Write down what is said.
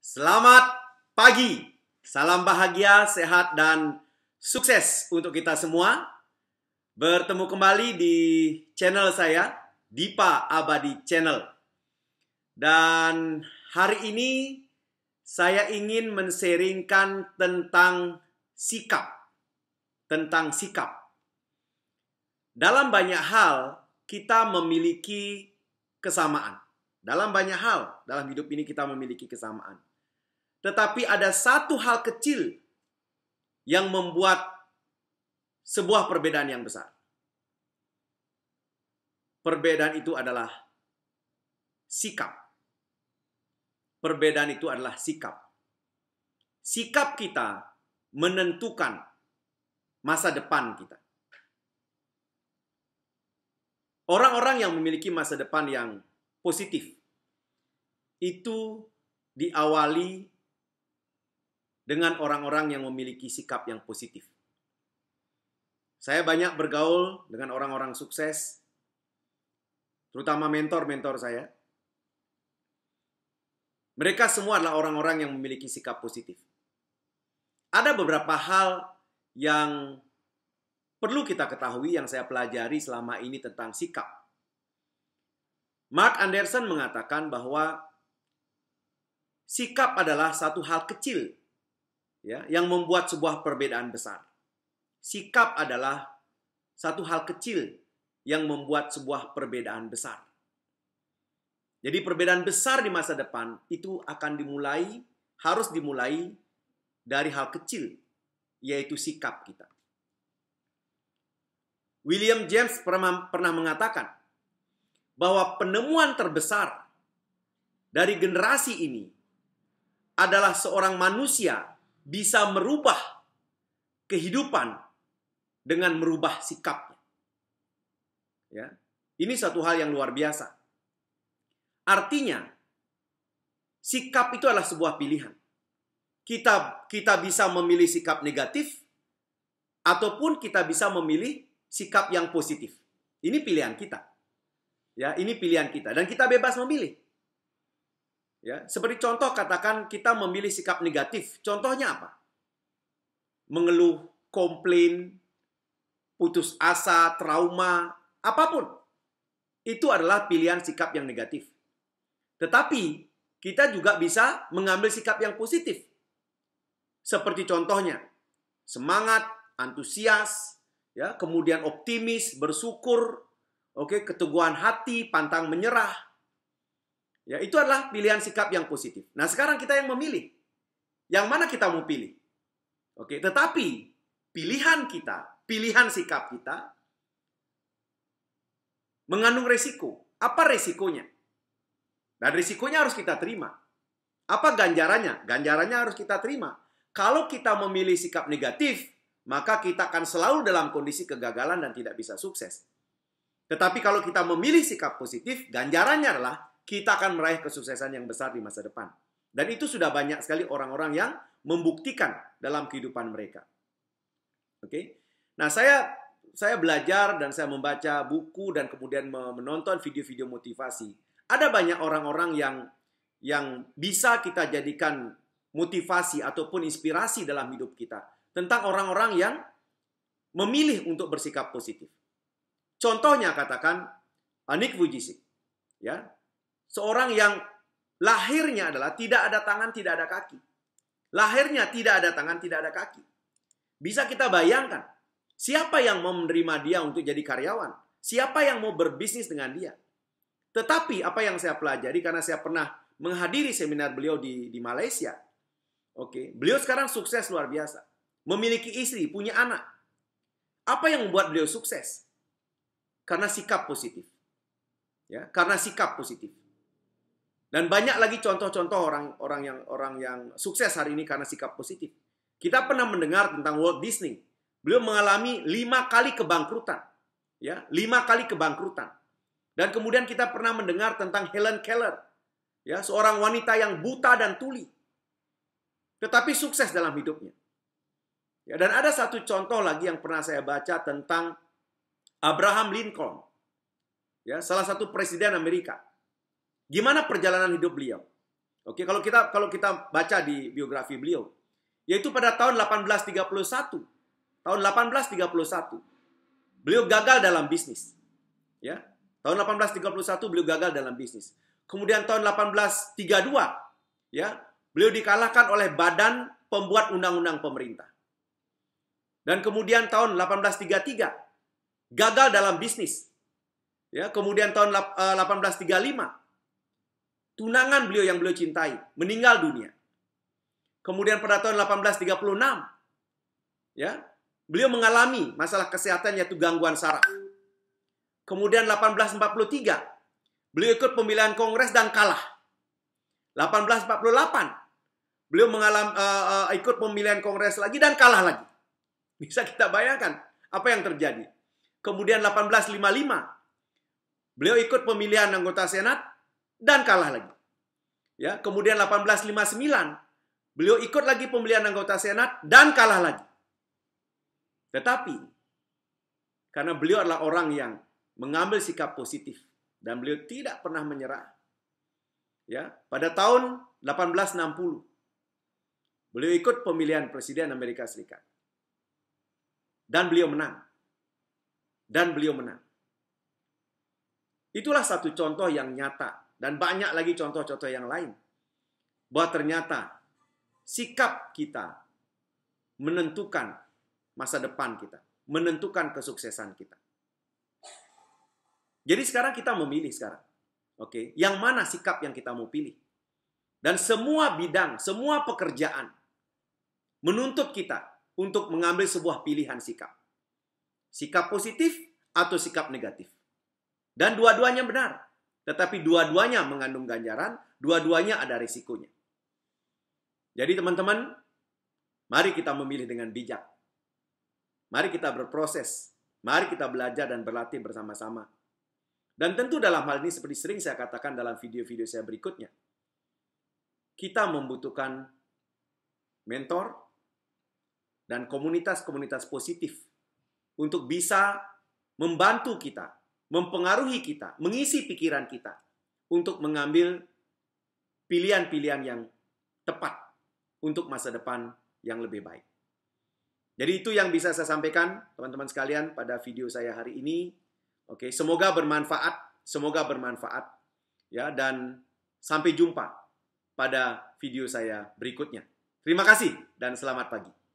Selamat pagi, salam bahagia, sehat, dan sukses untuk kita semua. Bertemu kembali di channel saya, Dipa Abadi Channel. Dan hari ini saya ingin men-sharingkan tentang sikap. Dalam banyak hal kita memiliki kesamaan. Dalam banyak hal dalam hidup ini kita memiliki kesamaan. Tetapi ada satu hal kecil yang membuat sebuah perbedaan yang besar. Perbedaan itu adalah sikap. Perbedaan itu adalah sikap. Sikap kita menentukan masa depan kita. Orang-orang yang memiliki masa depan yang positif itu diawali dengan orang-orang yang memiliki sikap yang positif. Saya banyak bergaul dengan orang-orang sukses, terutama mentor-mentor saya. Mereka semua adalah orang-orang yang memiliki sikap positif. Ada beberapa hal yang perlu kita ketahui yang saya pelajari selama ini tentang sikap. Mark Anderson mengatakan bahwa sikap adalah satu hal kecil yang membuat sebuah perbedaan besar. Sikap adalah satu hal kecil yang membuat sebuah perbedaan besar. Jadi perbedaan besar di masa depan itu akan harus dimulai dari hal kecil, yaitu sikap kita. William James pernah mengatakan bahwa penemuan terbesar dari generasi ini adalah seorang manusia bisa merubah kehidupan dengan merubah sikapnya. Ya, ini satu hal yang luar biasa. Artinya, sikap itu adalah sebuah pilihan. Kita bisa memilih sikap negatif, ataupun kita bisa memilih sikap yang positif. Ini pilihan kita. Ya, ini pilihan kita. Dan kita bebas memilih. Ya, seperti contoh katakan kita memilih sikap negatif. Contohnya apa? Mengeluh, komplain, putus asa, trauma, apapun. Itu adalah pilihan sikap yang negatif. Tetapi kita juga bisa mengambil sikap yang positif. Seperti contohnya, semangat, antusias, ya, kemudian optimis, bersyukur, keteguhan hati, pantang menyerah. Ya, itu adalah pilihan sikap yang positif. Nah, sekarang kita yang memilih. Yang mana kita mau pilih? Tetapi pilihan kita, pilihan sikap kita mengandung resiko. Apa resikonya? Dan resikonya harus kita terima. Apa ganjarannya? Ganjarannya harus kita terima. Kalau kita memilih sikap negatif, maka kita akan selalu dalam kondisi kegagalan dan tidak bisa sukses. Tetapi kalau kita memilih sikap positif, ganjarannya adalah kita akan meraih kesuksesan yang besar di masa depan. Dan itu sudah banyak sekali orang-orang yang membuktikan dalam kehidupan mereka. Nah, saya belajar dan saya membaca buku dan kemudian menonton video-video motivasi. Ada banyak orang-orang yang bisa kita jadikan motivasi ataupun inspirasi dalam hidup kita. Tentang orang-orang yang memilih untuk bersikap positif. Contohnya katakan Nick Vujicic. Ya. Seorang yang lahirnya adalah tidak ada tangan, tidak ada kaki. Lahirnya tidak ada tangan, tidak ada kaki. Bisa kita bayangkan, siapa yang mau menerima dia untuk jadi karyawan? Siapa yang mau berbisnis dengan dia? Tetapi apa yang saya pelajari, karena saya pernah menghadiri seminar beliau di Malaysia. Beliau sekarang sukses luar biasa. Memiliki istri, punya anak. Apa yang membuat beliau sukses? Karena sikap positif. Ya, karena sikap positif. Dan banyak lagi contoh-contoh orang yang sukses hari ini karena sikap positif. Kita pernah mendengar tentang Walt Disney. Beliau mengalami 5 kali kebangkrutan. Ya, 5 kali kebangkrutan. Dan kemudian kita pernah mendengar tentang Helen Keller. Ya, seorang wanita yang buta dan tuli. Tetapi sukses dalam hidupnya. Ya, dan ada satu contoh lagi yang pernah saya baca tentang Abraham Lincoln. Ya, salah satu presiden Amerika. Gimana perjalanan hidup beliau? Oke, kalau kita baca di biografi beliau, yaitu pada tahun 1831. Tahun 1831 beliau gagal dalam bisnis. Ya. Tahun 1831 beliau gagal dalam bisnis. Kemudian tahun 1832 ya, beliau dikalahkan oleh Badan Pembuat Undang-Undang Pemerintah. Dan kemudian tahun 1833 gagal dalam bisnis. Ya, kemudian tahun 1835 tunangan beliau yang beliau cintai meninggal dunia. Kemudian pada tahun 1836 ya, beliau mengalami masalah kesehatan yaitu gangguan saraf. Kemudian 1843 beliau ikut pemilihan kongres dan kalah. 1848 beliau ikut pemilihan kongres lagi dan kalah lagi. Bisa kita bayangkan apa yang terjadi. Kemudian 1855 beliau ikut pemilihan anggota Senat dan kalah lagi. Ya, kemudian 1859 beliau ikut lagi pemilihan anggota Senat dan kalah lagi. Tetapi karena beliau adalah orang yang mengambil sikap positif dan beliau tidak pernah menyerah. Ya, pada tahun 1860 beliau ikut pemilihan presiden Amerika Serikat. Dan beliau menang. Dan beliau menang. Itulah satu contoh yang nyata. Dan banyak lagi contoh-contoh yang lain. Bahwa ternyata sikap kita menentukan masa depan kita. Menentukan kesuksesan kita. Jadi sekarang kita memilih sekarang. Oke, yang mana sikap yang kita mau pilih? Dan semua bidang, semua pekerjaan menuntut kita untuk mengambil sebuah pilihan sikap. Sikap positif atau sikap negatif. Dan dua-duanya benar. Tetapi dua-duanya mengandung ganjaran, dua-duanya ada risikonya. Jadi teman-teman, mari kita memilih dengan bijak. Mari kita berproses. Mari kita belajar dan berlatih bersama-sama. Dan tentu dalam hal ini seperti sering saya katakan dalam video-video saya berikutnya. Kita membutuhkan mentor, dan komunitas-komunitas positif untuk bisa membantu kita, mempengaruhi kita, mengisi pikiran kita untuk mengambil pilihan-pilihan yang tepat untuk masa depan yang lebih baik. Jadi itu yang bisa saya sampaikan teman-teman sekalian pada video saya hari ini. Oke, semoga bermanfaat ya, dan sampai jumpa pada video saya berikutnya. Terima kasih dan selamat pagi.